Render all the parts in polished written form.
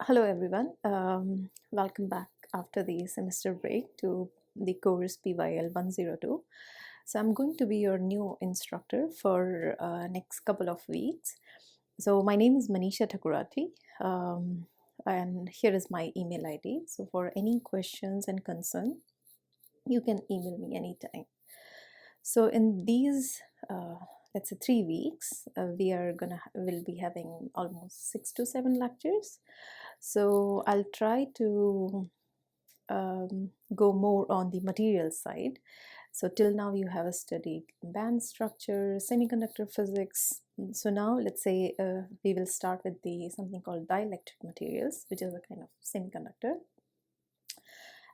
Hello everyone, welcome back after the semester break to the course PYL102. So I'm going to be your new instructor for next couple of weeks. So my name is Manisha Thakurati, and here is my email ID. So for any questions and concern, you can email me anytime. So in these let's say 3 weeks, we'll be having almost 6 to 7 lectures. So I'll try to go more on the material side. So till now you have studied band structure, semiconductor physics. So now let's say we will start with something called dielectric materials, which is a kind of semiconductor.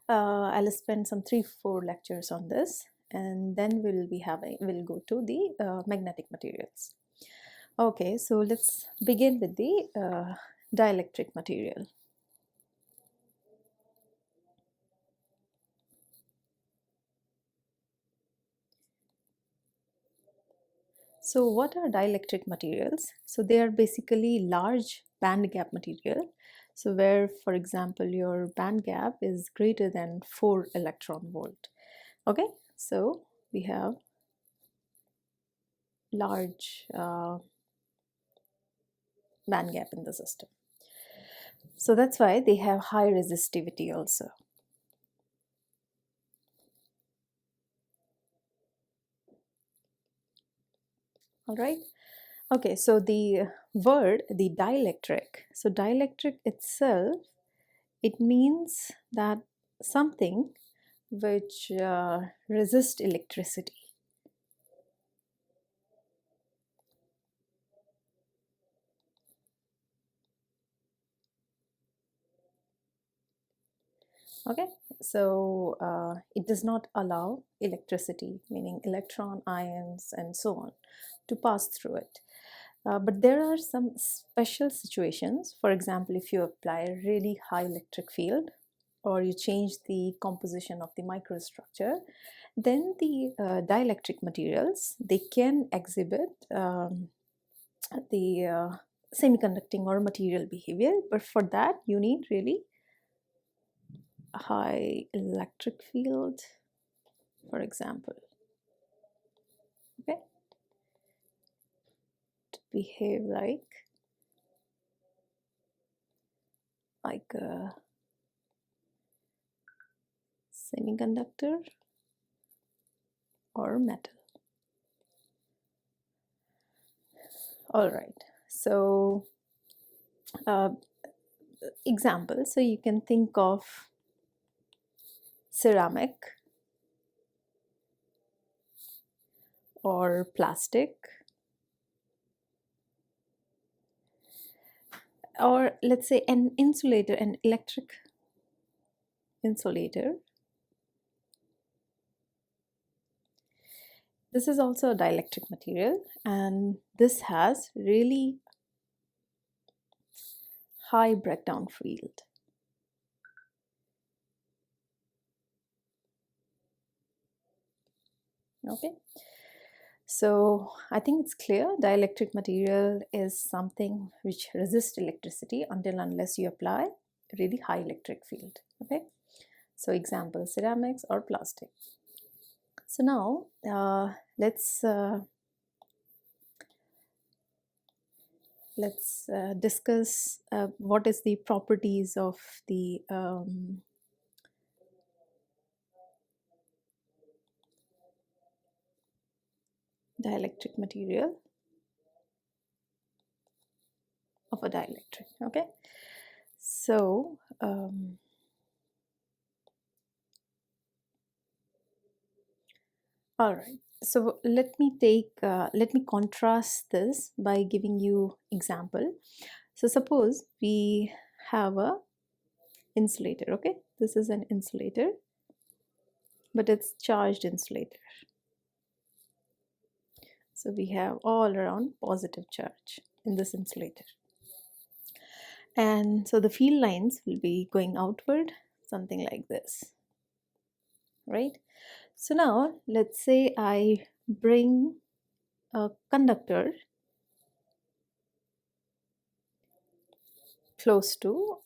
I'll spend some 3-4 lectures on this, and then we'll go to the magnetic materials. Okay, so let's begin with the dielectric material. So what are dielectric materials? So they are basically large band gap material. So where, for example, your band gap is greater than 4 electron volt. Okay, so we have large band gap in the system. So that's why they have high resistivity also. All right. Okay, so the word, the dielectric. So dielectric itself, it means that something which resist electricity. Okay, so it does not allow electricity, meaning electron, ions, and so on, to pass through it. But there are some special situations. For example, if you apply a really high electric field, or you change the composition of the microstructure, then the dielectric materials, they can exhibit the semiconducting or material behavior. But for that, you need really a high electric field, for example, okay, to behave like a semiconductor or metal. All right, so example, so you can think of ceramic or plastic, or let's say an insulator, an electric insulator. This is also a dielectric material, and this has really high breakdown field. Okay, so I think it's clear dielectric material is something which resists electricity until unless you apply really high electric field. Okay, so example, ceramics or plastic. So now let's discuss what is the properties of the dielectric material of a dielectric. Okay, so all right, so let me contrast this by giving you example. So suppose we have a insulator. Okay, this is an insulator, but it's charged insulator. So we have all around positive charge in this insulator, and so the field lines will be going outward, something like this, right? So now let's say I bring a conductor close to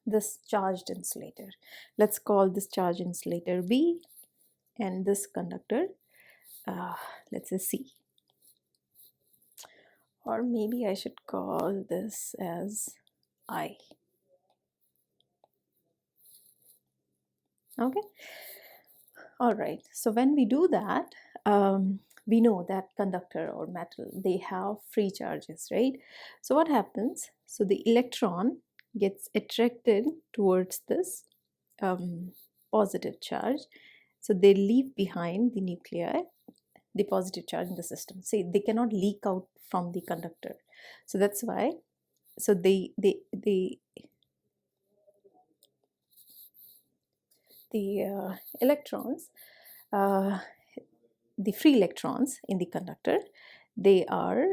this charged insulator. Let's call this charged insulator B, and this conductor, let's say C. Or maybe I should call this as I. Okay. All right. So when we do that, we know that conductor or metal, they have free charges, right? So what happens? So the electron gets attracted towards this positive charge. So they leave behind the nuclei the positive charge in the system. See, they cannot leak out from the conductor. So that's why. So the electrons, the free electrons in the conductor, they are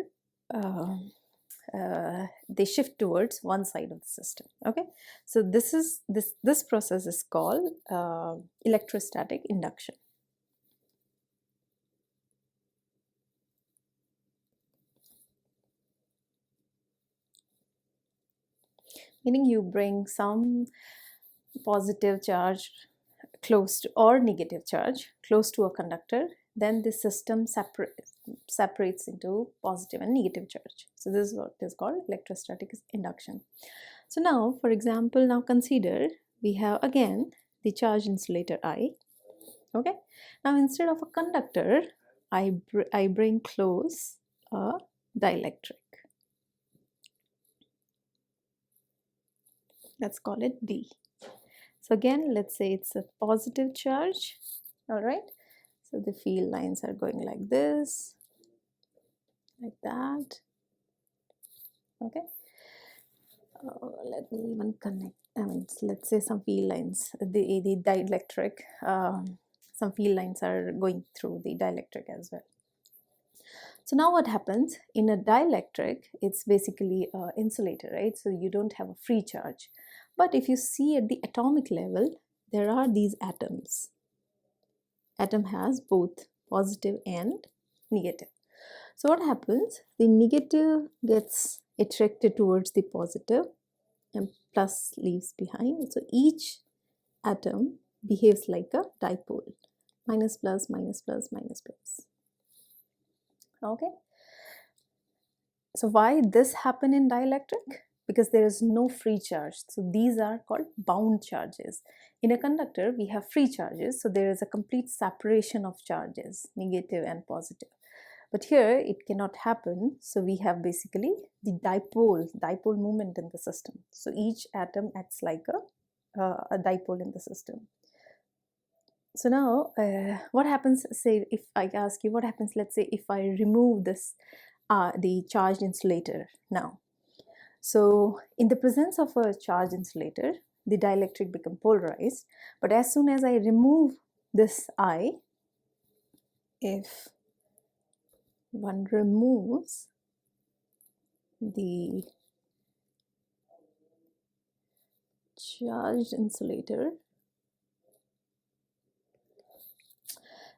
they shift towards one side of the system. Okay, so this process is called electrostatic induction. Meaning you bring some positive charge close to, or negative charge close to a conductor, then the system separates into positive and negative charge. So this is what is called electrostatic induction. So now, for example, now consider we have again the charge insulator I. Okay, now instead of a conductor, I bring close a dielectric. Let's call it D. So again, let's say it's a positive charge. All right, so the field lines are going like this, like that. Okay, let me even connect. I mean, let's say some field lines, the dielectric, some field lines are going through the dielectric as well. So now what happens in a dielectric, it's basically an insulator, right? So you don't have a free charge. But if you see at the atomic level, there are these atoms. Atom has both positive and negative. So what happens? The negative gets attracted towards the positive and plus leaves behind. So each atom behaves like a dipole. Minus plus, minus plus, minus plus. Okay. So why this happen in dielectric? Because there is no free charge. So these are called bound charges. In a conductor, we have free charges. So there is a complete separation of charges, negative and positive. But here it cannot happen. So we have basically the dipole moment in the system. So each atom acts like a dipole in the system. So now what happens, say if I ask you what happens, let's say if I remove this the charged insulator now. So in the presence of a charged insulator, the dielectric become polarized. But as soon as I remove this I, if one removes the charged insulator,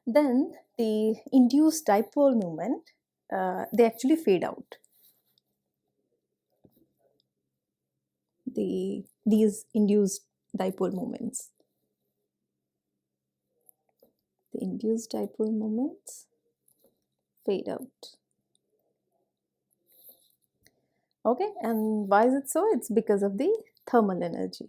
then the induced dipole moment, they actually fade out. These induced dipole moments. The induced dipole moments fade out. Okay, and why is it so? It's because of the thermal energy.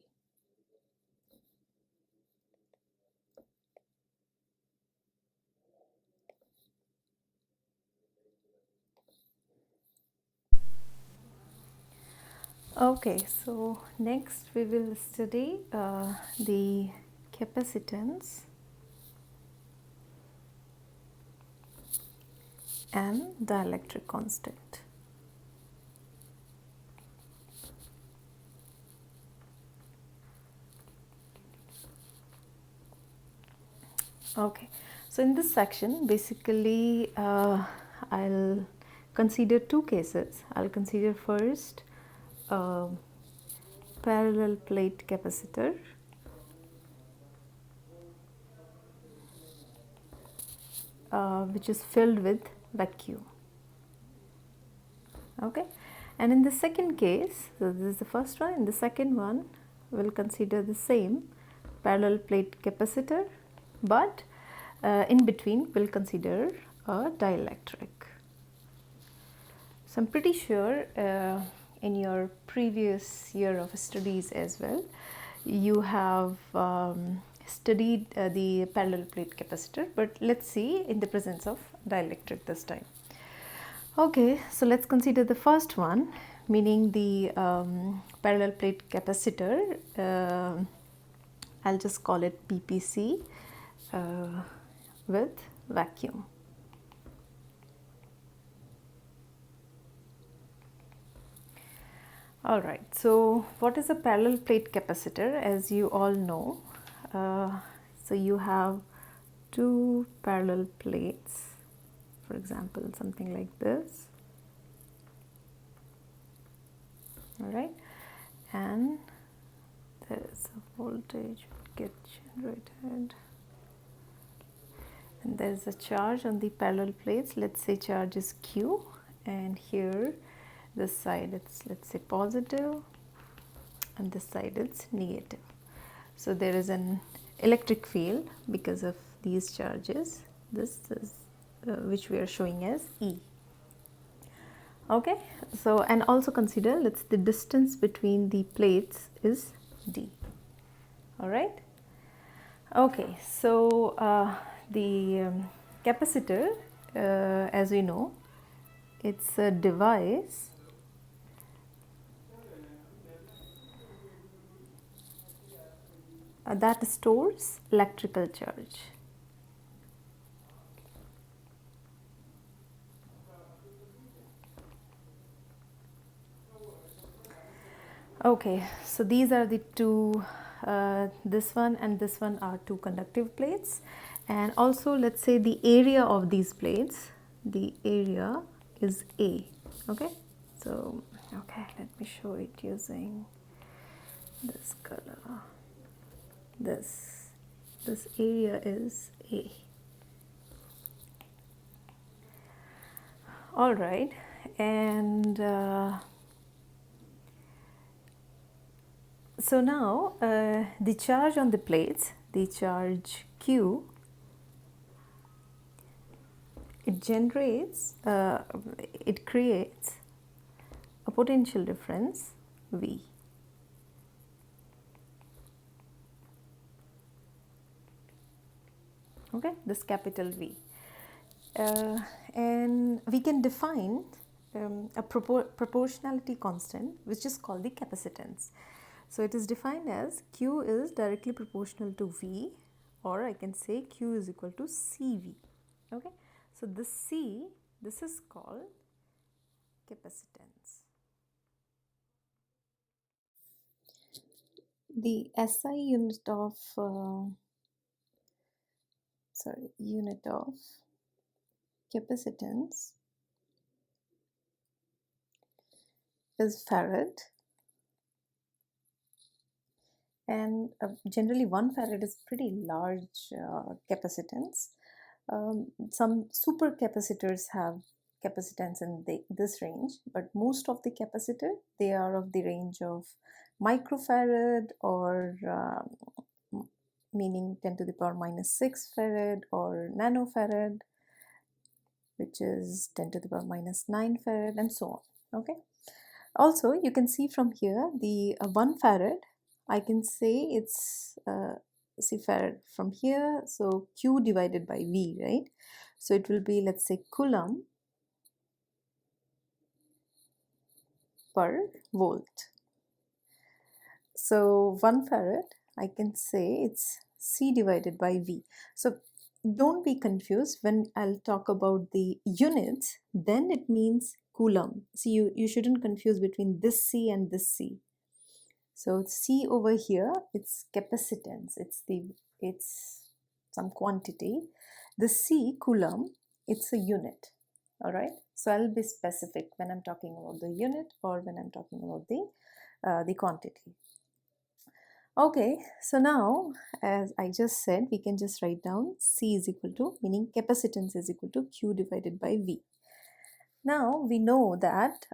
Okay, so next we will study the capacitance and dielectric constant. Okay, so in this section basically I'll consider two cases. I'll consider first parallel plate capacitor which is filled with vacuum. Okay, And in the second case, so this is the first one, in the second one we'll consider the same parallel plate capacitor, but in between we'll consider a dielectric. So I'm pretty sure in your previous year of studies as well, you have studied the parallel plate capacitor, but let's see in the presence of dielectric this time. Okay, so let's consider the first one, meaning the parallel plate capacitor. I'll just call it PPC with vacuum. Alright, so what is a parallel plate capacitor? As you all know, so you have two parallel plates, for example, something like this. Alright, and there is a voltage get generated, and there is a charge on the parallel plates. Let's say charge is Q, and here this side it's, let's say, positive, and this side it's negative. So there is an electric field because of these charges. This is which we are showing as E. Okay, so and also consider, let's, the distance between the plates is D. All right. Okay, so the capacitor, as we know, it's a device that stores electrical charge. Okay, so these are the two, this one and this one are two conductive plates, and also let's say the area of these plates, the area is A. Okay, so okay, let me show it using this color. This area is A. All right, and so now the charge on the plates, the charge Q, it generates, it creates a potential difference V. Okay, this capital V. And we can define a proportionality constant, which is called the capacitance. So it is defined as Q is directly proportional to V, or I can say Q is equal to CV. Okay, so this C, this is called capacitance. The SI unit of capacitance is farad, and generally 1 farad is pretty large capacitance. Some super capacitors have capacitance in this range, but most of the capacitor, they are of the range of microfarad, or meaning 10 to the power minus 6 farad, or nanofarad, which is 10 to the power minus 9 farad, and so on. Okay, also you can see from here the 1 farad, I can say it's see farad from here, so Q divided by V, right? So it will be, let's say, coulomb per volt. So 1 farad, I can say it's C divided by V. So don't be confused when I'll talk about the units, then it means coulomb. See, you shouldn't confuse between this C and this C. So C over here, it's capacitance, it's some quantity. The C, coulomb, it's a unit. All right, so I'll be specific when I'm talking about the unit or when I'm talking about the quantity. Okay, so now, as I just said, we can just write down C is equal to, meaning capacitance is equal to Q divided by V. Now we know that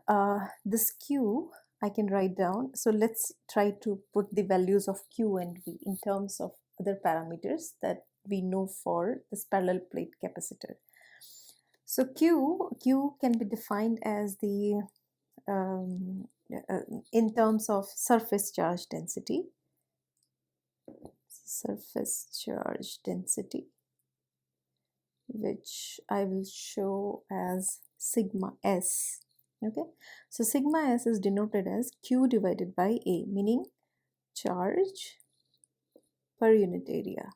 this Q I can write down. So let's try to put the values of Q and V in terms of other parameters that we know for this parallel plate capacitor. So Q can be defined as the in terms of surface charge density. Surface charge density, which I will show as sigma S. Okay, so sigma S is denoted as Q divided by A, meaning charge per unit area.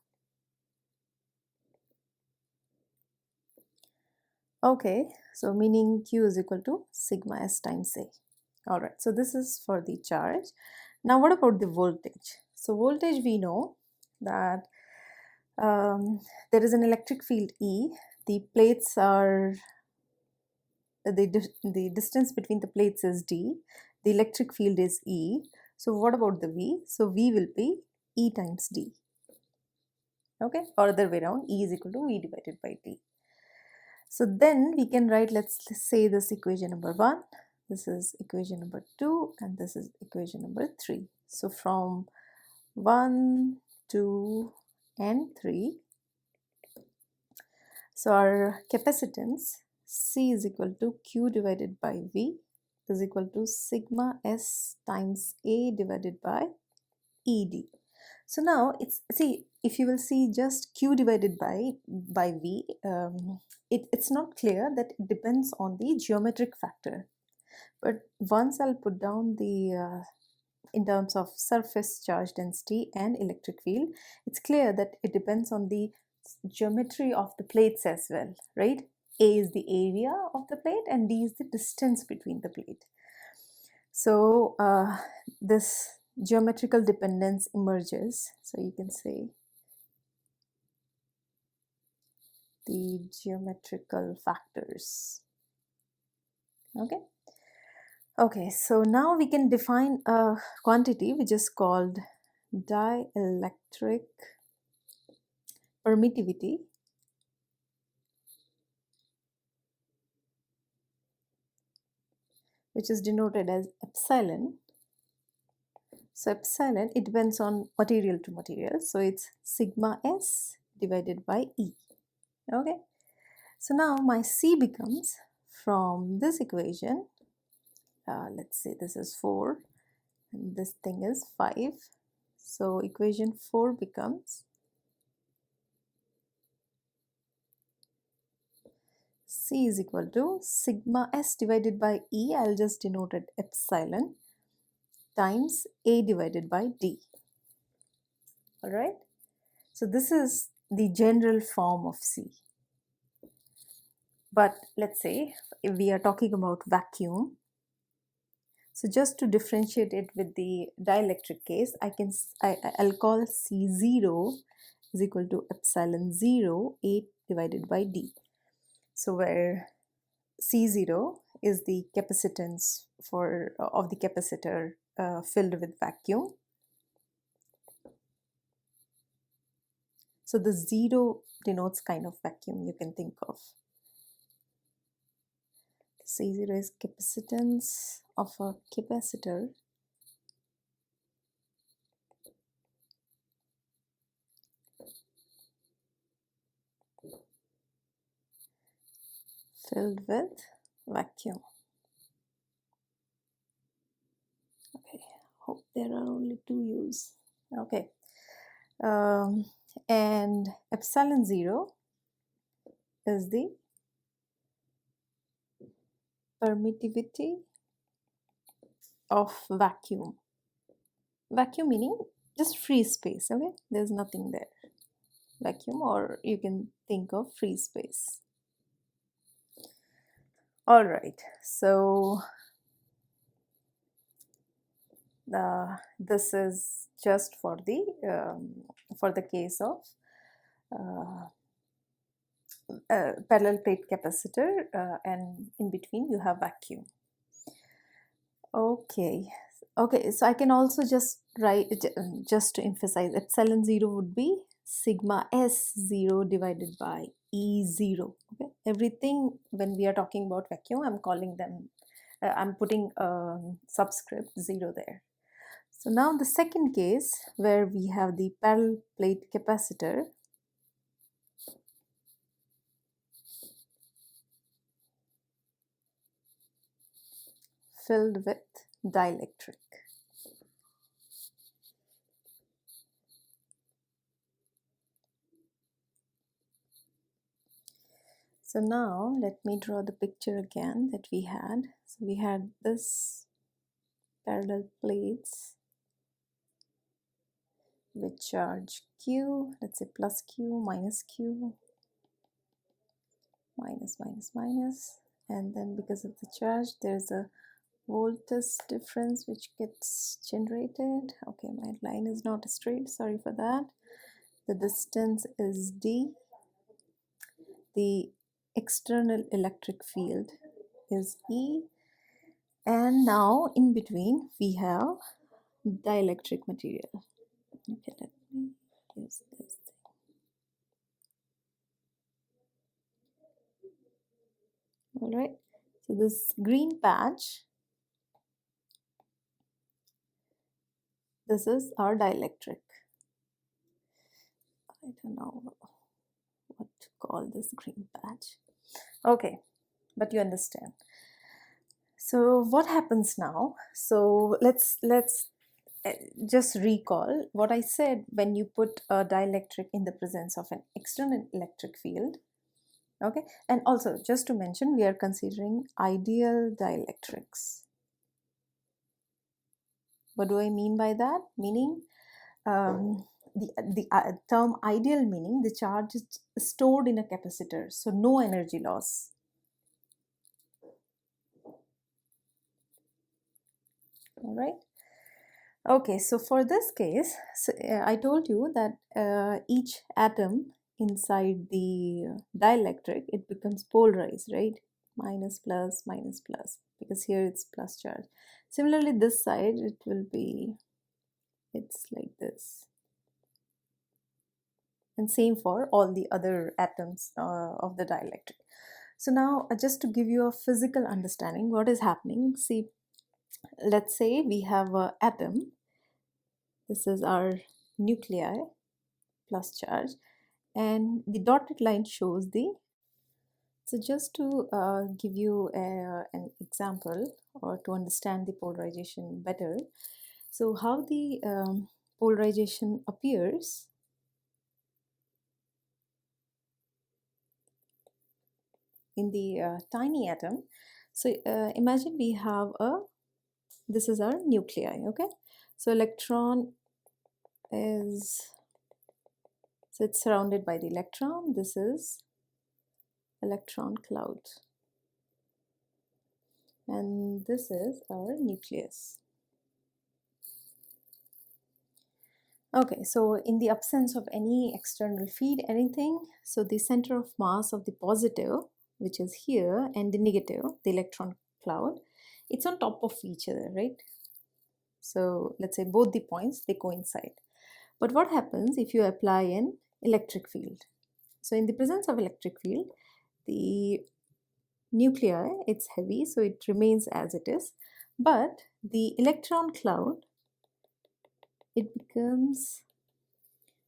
Okay, so meaning Q is equal to sigma S times A. All right, so this is for the charge. Now what about the voltage? So voltage, we know that there is an electric field E. The plates are the distance between the plates is D, the electric field is E. So what about the V? So V will be E times D. Okay, or other way around, E is equal to V divided by D. So then we can write, let's say this equation number 1, this is equation number 2, and this is equation number 3. So from 1, 2 and 3, so our capacitance C is equal to Q divided by V is equal to sigma S times A divided by ED. So now it's, see, if you will see just Q divided by V, it's not clear that it depends on the geometric factor. But once I'll put down the in terms of surface charge density and electric field, it's clear that it depends on the geometry of the plates as well, right? A is the area of the plate and D is the distance between the plate. So this geometrical dependence emerges. So you can say the geometrical factors. Okay. Okay, so now we can define a quantity which is called dielectric permittivity, which is denoted as epsilon. So epsilon, it depends on material to material. So it's sigma S divided by E. Okay. So now my C becomes, from this equation, let's say this is 4 and this thing is 5. So equation 4 becomes C is equal to sigma S divided by E, I'll just denote it epsilon, times A divided by D. Alright, so this is the general form of C. But let's say if we are talking about vacuum, so just to differentiate it with the dielectric case, I'll call C0 is equal to epsilon 0 A divided by D. So where C0 is the capacitance of the capacitor filled with vacuum. So the 0 denotes kind of vacuum you can think of. C0 is capacitance of a capacitor filled with vacuum. Okay, hope there are only 2 U's. Okay, and epsilon 0 is the permittivity of vacuum. Vacuum meaning just free space, okay? There's nothing there. Vacuum, or you can think of free space. All right, so this is just for the case of parallel plate capacitor, and in between you have vacuum. Okay, so I can also just write it, just to emphasize, epsilon 0 would be sigma S0 divided by E0. Okay, everything when we are talking about vacuum, I'm calling them, I'm putting subscript 0 there. So now the second case where we have the parallel plate capacitor filled with dielectric. So now let me draw the picture again that we had. So we had this parallel plates with charge Q, let's say plus Q, minus Q, minus, minus, minus, and then because of the charge there's a voltage difference which gets generated. Okay, my line is not straight, sorry for that. The distance is D. The external electric field is E, and now in between we have dielectric material. Okay, let me use this thing. All right, so this green patch, this is our dielectric. I don't know what to call this green patch. Okay, but you understand. So what happens now? So let's just recall what I said when you put a dielectric in the presence of an external electric field. Okay, and also just to mention, we are considering ideal dielectrics. What do I mean by that? Meaning the term ideal meaning the charge is stored in a capacitor, so no energy loss. All right. Okay, so for this case, so, I told you that each atom inside the dielectric, it becomes polarized, right? Minus, plus, minus, plus, because here it's plus charge. Similarly, this side, it will be, it's like this. And same for all the other atoms of the dielectric. So now, just to give you a physical understanding, what is happening? See, let's say we have an atom. This is our nuclei plus charge, and the dotted line shows the. So just to give you an example or to understand the polarization better, so how the polarization appears in the tiny atom. So imagine we have this is our nuclei, okay? So electron is, so it's surrounded by the electron. This is electron cloud. And this is our nucleus. Okay, so in the absence of any external feed, anything, so the center of mass of the positive, which is here, and the negative, the electron cloud, it's on top of each other, right? So let's say both the points, they coincide. But what happens if you apply an electric field? So in the presence of electric field, the nuclei, it's heavy, so it remains as it is. But the electron cloud, it becomes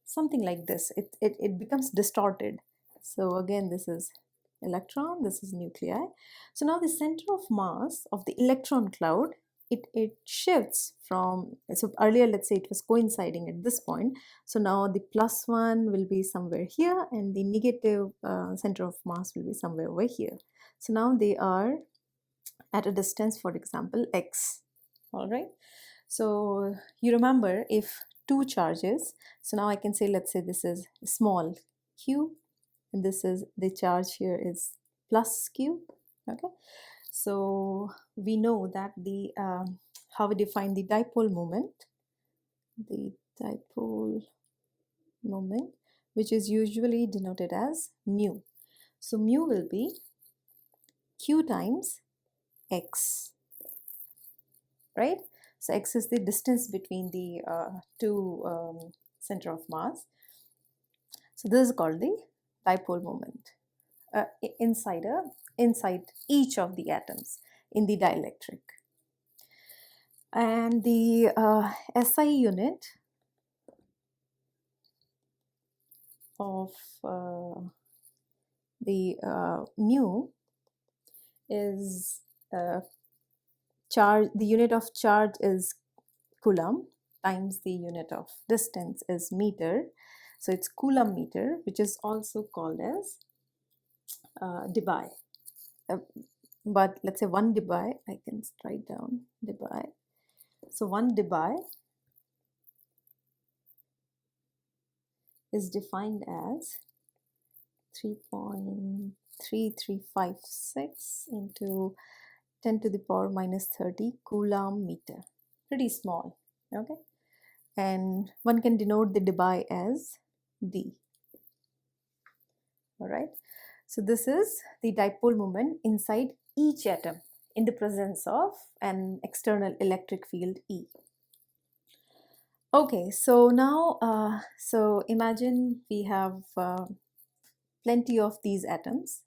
something like this. It becomes distorted. So again, this is electron, this is nuclei. So now the center of mass of the electron cloud, it shifts from, so earlier let's say it was coinciding at this point. So now the plus one will be somewhere here and the negative center of mass will be somewhere over here. So now they are at a distance, for example, x. All right. So you remember if two charges, so now I can say, let's say this is small q and this is the charge here is plus q. Okay, so we know that the how we define the dipole moment, which is usually denoted as mu. So mu will be q times x, right? So x is the distance between the two center of mass. So this is called the dipole moment. inside each of the atoms in the dielectric. And the SI unit of the mu is charge. The unit of charge is coulomb times the unit of distance is meter. So it's coulomb meter, which is also called as debye. But let's say 1 debye, I can write down debye. So 1 debye is defined as 3.3356 into 10 to the power minus 30 coulomb meter. Pretty small, okay? And one can denote the debye as D. All right. So this is the dipole moment inside each atom in the presence of an external electric field E. Okay, so now, so imagine we have plenty of these atoms,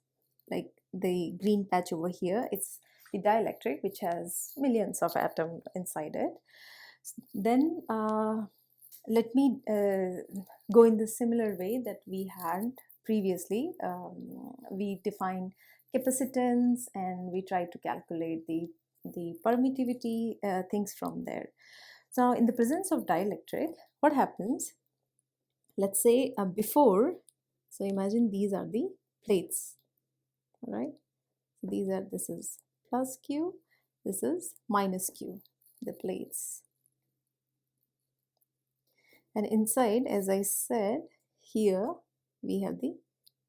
like the green patch over here. It's the dielectric, which has millions of atoms inside it. Then let me go in the similar way that we had previously. We defined capacitance and we tried to calculate the permittivity, things from there. So in the presence of dielectric, what happens? Let's say before, so imagine these are the plates, all right? This is plus Q, this is minus Q, the plates. And inside, as I said, here we have the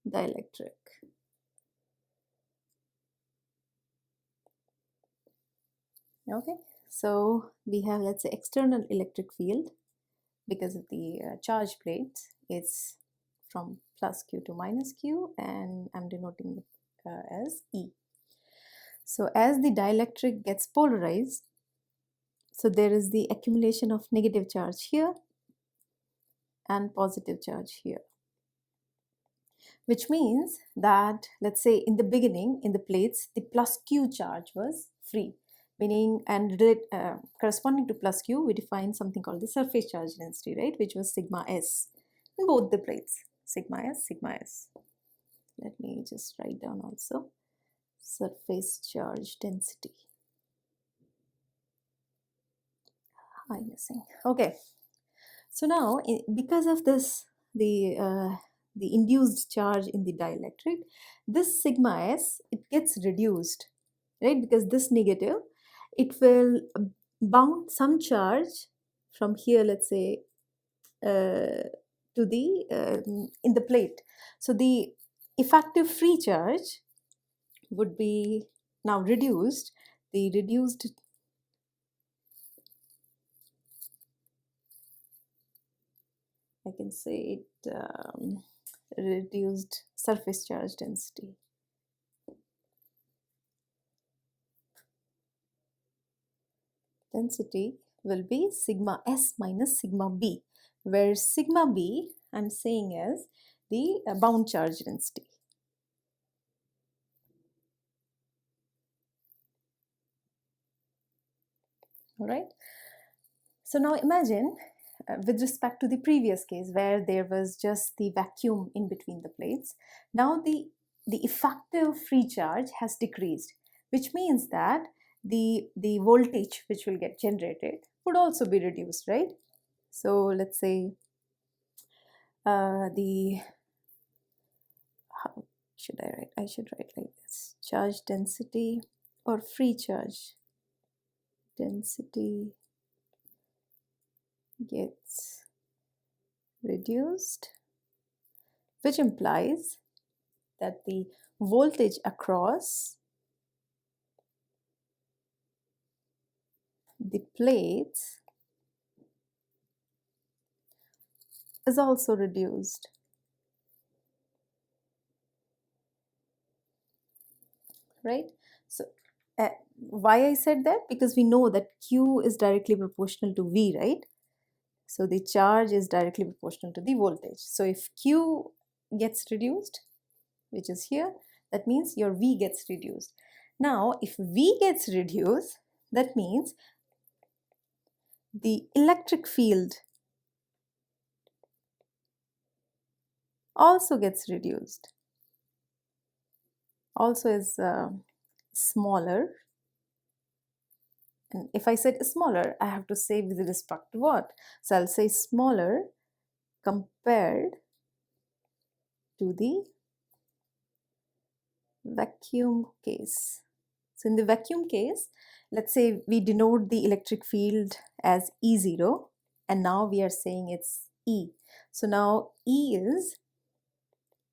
dielectric. Okay, so we have, let's say, external electric field because of the charge plate. It's from plus Q to minus Q, and I'm denoting it as E. So as the dielectric gets polarized, so there is the accumulation of negative charge here and positive charge here, which means that, let's say, in the beginning, in the plates, the plus Q charge was free, meaning, and corresponding to plus Q, we define something called the surface charge density, right, which was sigma S in both the plates, sigma S, sigma S. Let me just write down also surface charge density. I'm missing. Okay, so now because of this, the induced charge in the dielectric, this sigma S, it gets reduced, right? Because this negative, it will bound some charge from here, let's say, to the in the plate. So the effective free charge would be now reduced. The reduced, I can say it, reduced surface charge density. Density will be sigma S minus sigma B, where sigma B I'm saying as the bound charge density. All right. So now imagine with respect to the previous case where there was just the vacuum in between the plates, now the effective free charge has decreased, which means that the voltage which will get generated would also be reduced, right? So let's say how should I write? I should write like this: charge density or free charge density gets reduced, which implies that the voltage across the plates is also reduced. Right? So why I said that? Because we know that Q is directly proportional to V, right? So the charge is directly proportional to the voltage. So if Q gets reduced, which is here, that means your V gets reduced. Now, if V gets reduced, that means the electric field also gets reduced, also is smaller. And if I said smaller, I have to say with respect to what? So I'll say smaller compared to the vacuum case. So in the vacuum case, let's say we denote the electric field as E0, and now we are saying it's E. So now E is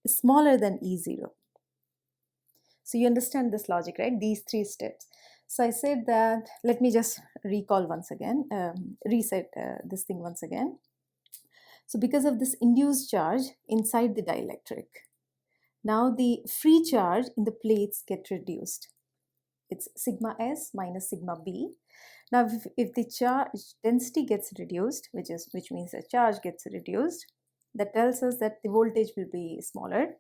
smaller than E0. So you understand this logic, right? These three steps. So I said that, let me just recall once again, reset this thing once again. So because of this induced charge inside the dielectric, now the free charge in the plates get reduced. It's sigma S minus sigma B. Now if the charge density gets reduced, which means the charge gets reduced, that tells us that the voltage will be smaller,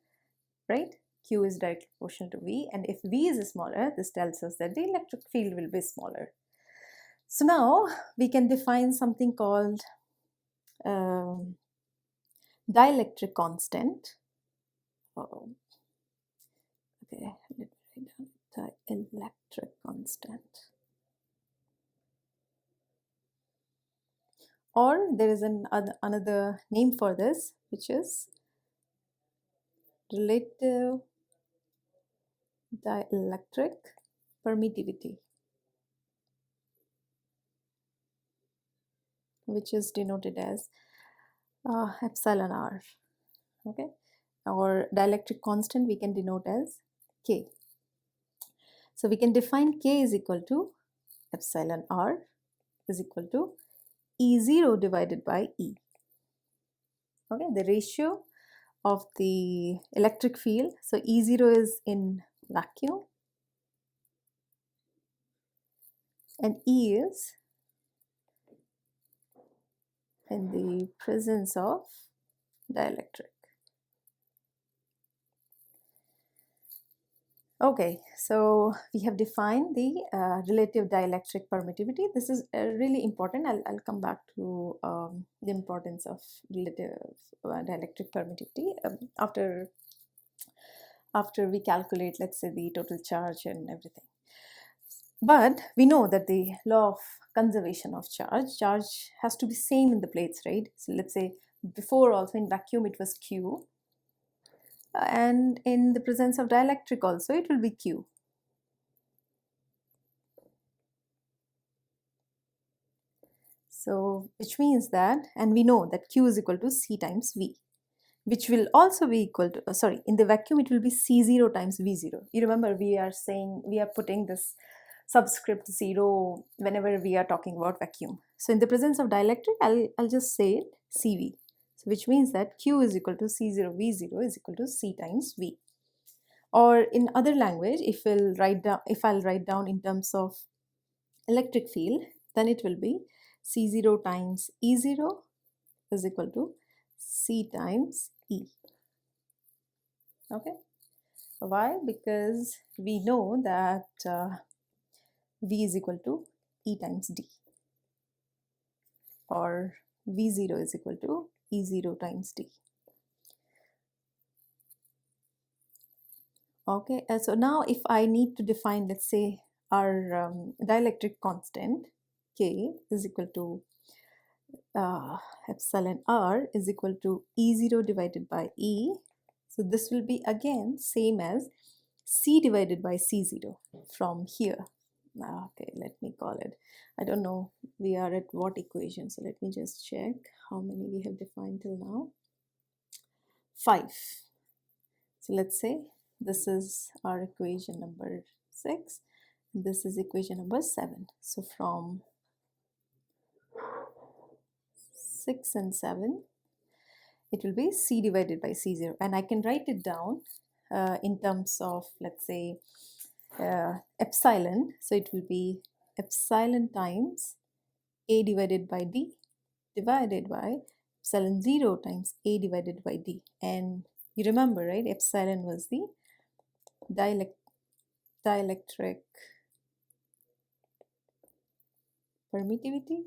right? Q is directly proportional to V, and if V is smaller, this tells us that the electric field will be smaller. So now we can define something called dielectric constant. Okay, let me write down dielectric constant. Or there is another name for this, which is relative dielectric permittivity, which is denoted as epsilon r. Okay, or dielectric constant we can denote as K. So we can define K is equal to epsilon r is equal to E0 divided by E. Okay, the ratio of the electric field. So E0 is in vacuum and E is in the presence of dielectric. Okay, so we have defined the relative dielectric permittivity. This is really important. I'll come back to the importance of relative dielectric permittivity after we calculate, let's say, the total charge and everything. But we know that the law of conservation of charge has to be same in the plates, right? So let's say before also in vacuum it was Q, and in the presence of dielectric also it will be Q. So which means that, and we know that Q is equal to C times V, which will also be equal to, in the vacuum it will be C0 times V0. You remember we are putting this subscript 0 whenever we are talking about vacuum. So in the presence of dielectric, I'll just say it CV. So which means that Q is equal to C0 V0 is equal to C times V. Or in other language, if I'll write down in terms of electric field, then it will be C0 times E0 is equal to C times E. Okay. Why? Because we know that V is equal to E times D, or V0 is equal to E0 times D. Okay, so now if I need to define, let's say, our dielectric constant K is equal to epsilon r is equal to E0 divided by E. So this will be again same as C divided by C0 from here. Okay, let me call it. I don't know we are at what equation, so let me just check how many we have defined till now. 5. So let's say this is our equation number 6. This is equation number 7. So from 6 and 7, it will be C divided by C0, and I can write it down in terms of, let's say, epsilon. So it will be epsilon times A divided by D divided by epsilon 0 times A divided by D. And you remember, right, epsilon was the dielectric permittivity,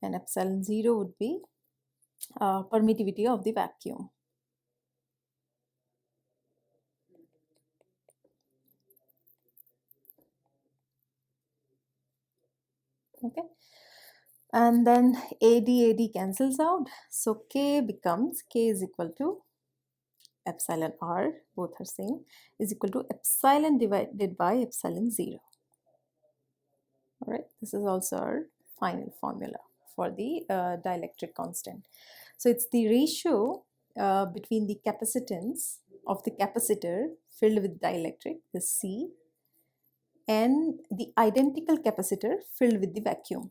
and epsilon 0 would be permittivity of the vacuum. Okay, and then AD cancels out, so K is equal to epsilon R, both are same, is equal to epsilon divided by epsilon 0. All right, this is also our final formula for the dielectric constant. So it's the ratio between the capacitance of the capacitor filled with dielectric, the C, and the identical capacitor filled with the vacuum.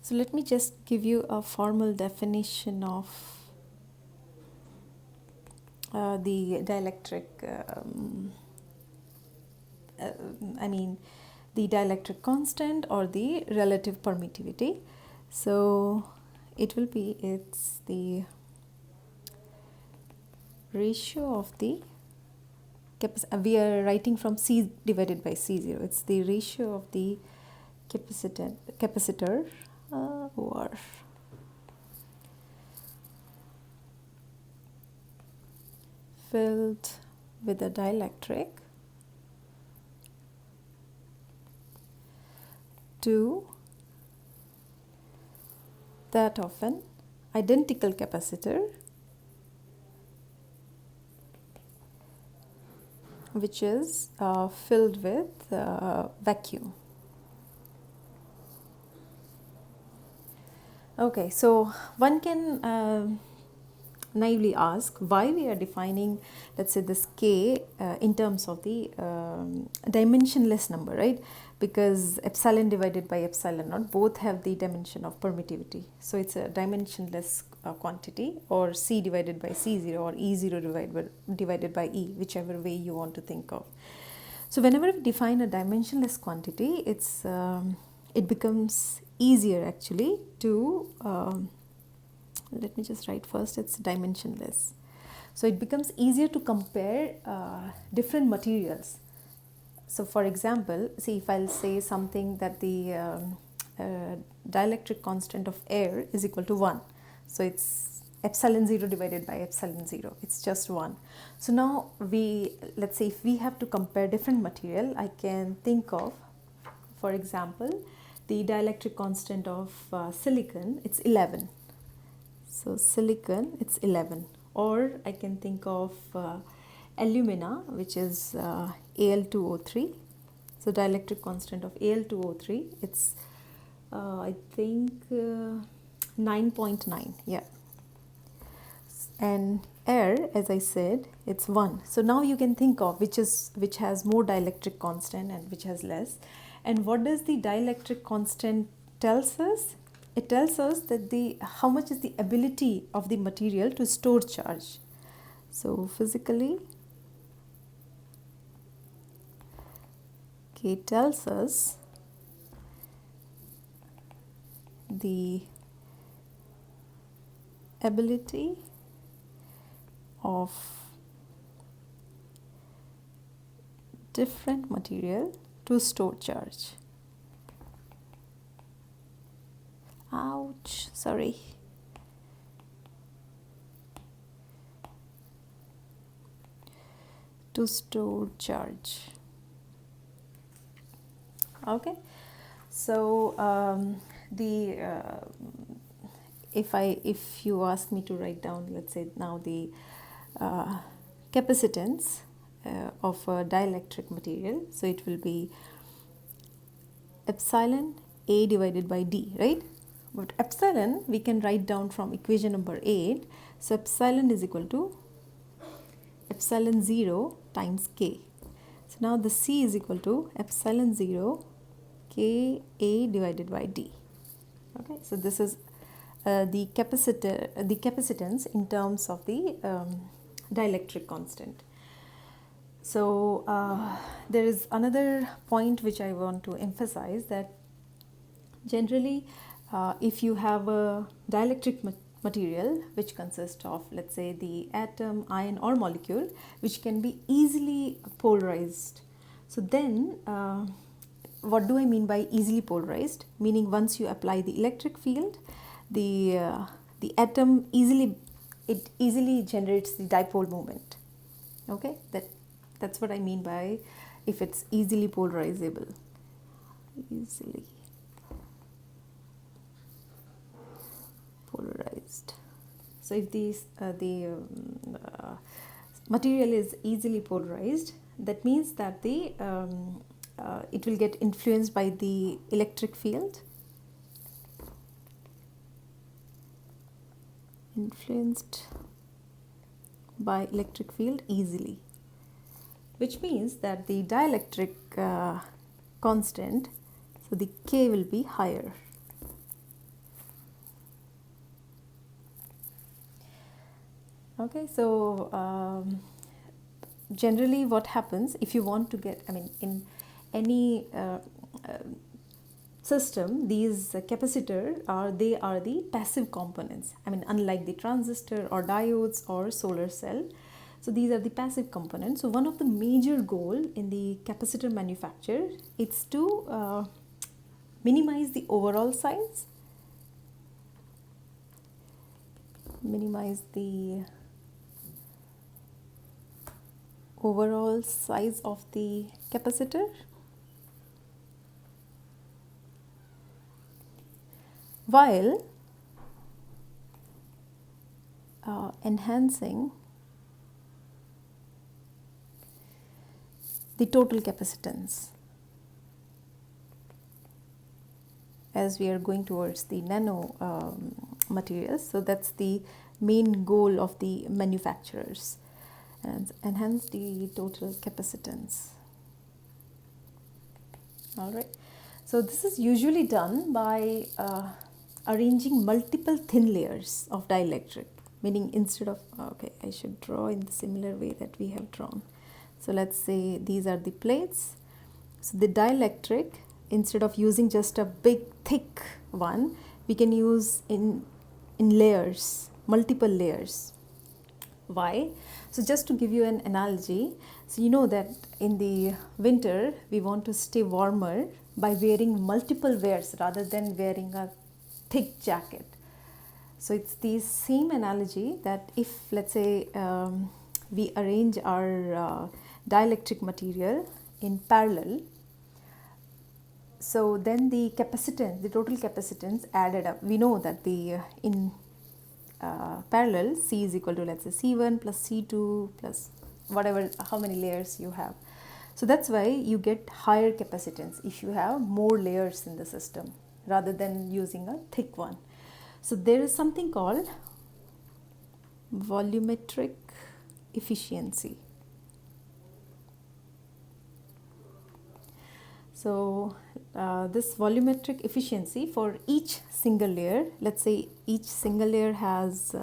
So let me just give you a formal definition of the dielectric, the dielectric constant or the relative permittivity. So it will be, it's the ratio of the we are writing from C divided by C0. It's the ratio of the capacitor or filled with a dielectric to that of an identical capacitor which is filled with vacuum. Okay, so one can naively ask why we are defining, let's say, this K in terms of the dimensionless number, right? Because epsilon divided by epsilon naught both have the dimension of permittivity. So it's a dimensionless quantity, or C divided by C0 or E0 divided by E, whichever way you want to think of. So whenever we define a dimensionless quantity, it becomes easier actually to let me just write first, it's dimensionless. So it becomes easier to compare different materials. So for example, see, if I'll say something that the dielectric constant of air is equal to 1. So it's epsilon 0 divided by epsilon 0. It's just 1. So now let's say if we have to compare different material, I can think of, for example, the dielectric constant of silicon, it's 11. So silicon, it's 11. Or I can think of alumina, which is Al2O3. So dielectric constant of Al2O3, it's I think 9.9, yeah. And air, as I said, it's 1. So now you can think of which has more dielectric constant and which has less. And what does the dielectric constant tells us? It tells us that how much is the ability of the material to store charge. So physically, K tells us the ability of different material to store charge. Ouch, sorry. To store charge. Okay, so if you ask me to write down, let's say now the capacitance of a dielectric material, so it will be epsilon A divided by D, right? But epsilon we can write down from equation number 8. So epsilon is equal to epsilon 0 times K. So now the C is equal to epsilon 0 K A divided by D. Okay, so this is the capacitance in terms of the dielectric constant. So there is another point which I want to emphasize, that generally if you have a dielectric material which consists of, let's say, the atom, ion or molecule, which can be easily polarized. So then what do I mean by easily polarized? Meaning once you apply the electric field, the atom easily generates the dipole moment. Okay, that's what I mean by if it's easily polarizable. Easily polarized. So if the material is easily polarized, that means that it will get influenced by the electric field. Influenced by electric field easily, which means that the dielectric constant, so the K will be higher. Okay, so generally what happens if you want to get, I mean, in any system, these capacitor are the passive components. I mean, unlike the transistor or diodes or solar cell, so these are the passive components. So one of the major goal in the capacitor manufacture is to minimize the overall size, minimize the overall size of the capacitor, while enhancing the total capacitance, as we are going towards the nano materials. So that's the main goal of the manufacturers, and enhance the total capacitance. All right, so this is usually done by arranging multiple thin layers of dielectric, meaning instead of, okay, I should draw in the similar way that we have drawn. So let's say these are the plates. So the dielectric, instead of using just a big thick one, we can use in layers, multiple layers. Why? So just to give you an analogy, so you know that in the winter we want to stay warmer by wearing multiple wears rather than wearing a thick jacket. So it's the same analogy that if, let's say, we arrange our dielectric material in parallel, so then the capacitance, the total capacitance added up, we know that the in parallel C is equal to, let's say, C1 plus C2 plus whatever, how many layers you have. So that's why you get higher capacitance if you have more layers in the system rather than using a thick one. So there is something called volumetric efficiency. So this volumetric efficiency for each single layer, let's say each single layer has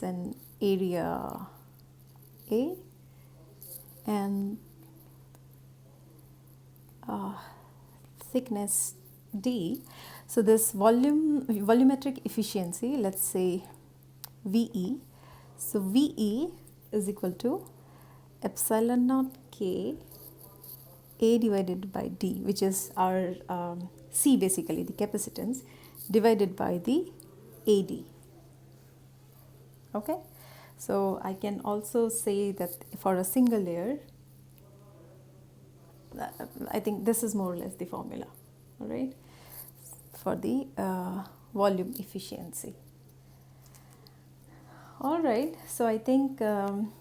an area A and thickness D. So this volumetric efficiency, let's say VE. So VE is equal to epsilon naught K A divided by D, which is our C, basically the capacitance, divided by the AD. Okay, so I can also say that for a single layer, I think this is more or less the formula, all right, for the volume efficiency. All right, so I think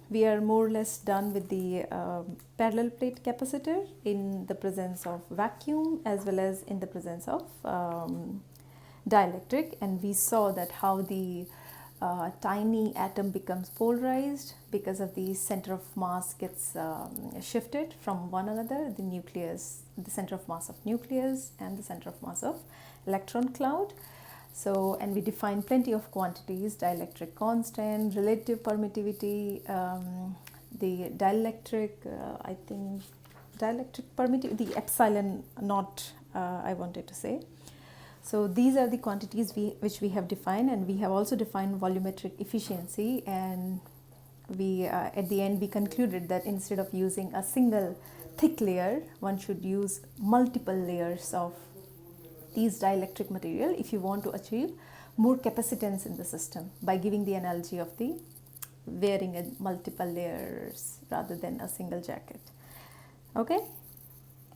we are more or less done with the parallel plate capacitor in the presence of vacuum as well as in the presence of dielectric, and we saw that how the tiny atom becomes polarized because of the center of mass gets shifted from one another, the nucleus, the center of mass of nucleus and the center of mass of electron cloud. So, and we define plenty of quantities, dielectric constant, relative permittivity, the dielectric, I think dielectric permittivity, the epsilon naught I wanted to say. So these are the quantities which we have defined, and we have also defined volumetric efficiency, and we at the end we concluded that instead of using a single thick layer, one should use multiple layers of these dielectric material if you want to achieve more capacitance in the system, by giving the analogy of the wearing a multiple layers rather than a single jacket. Okay,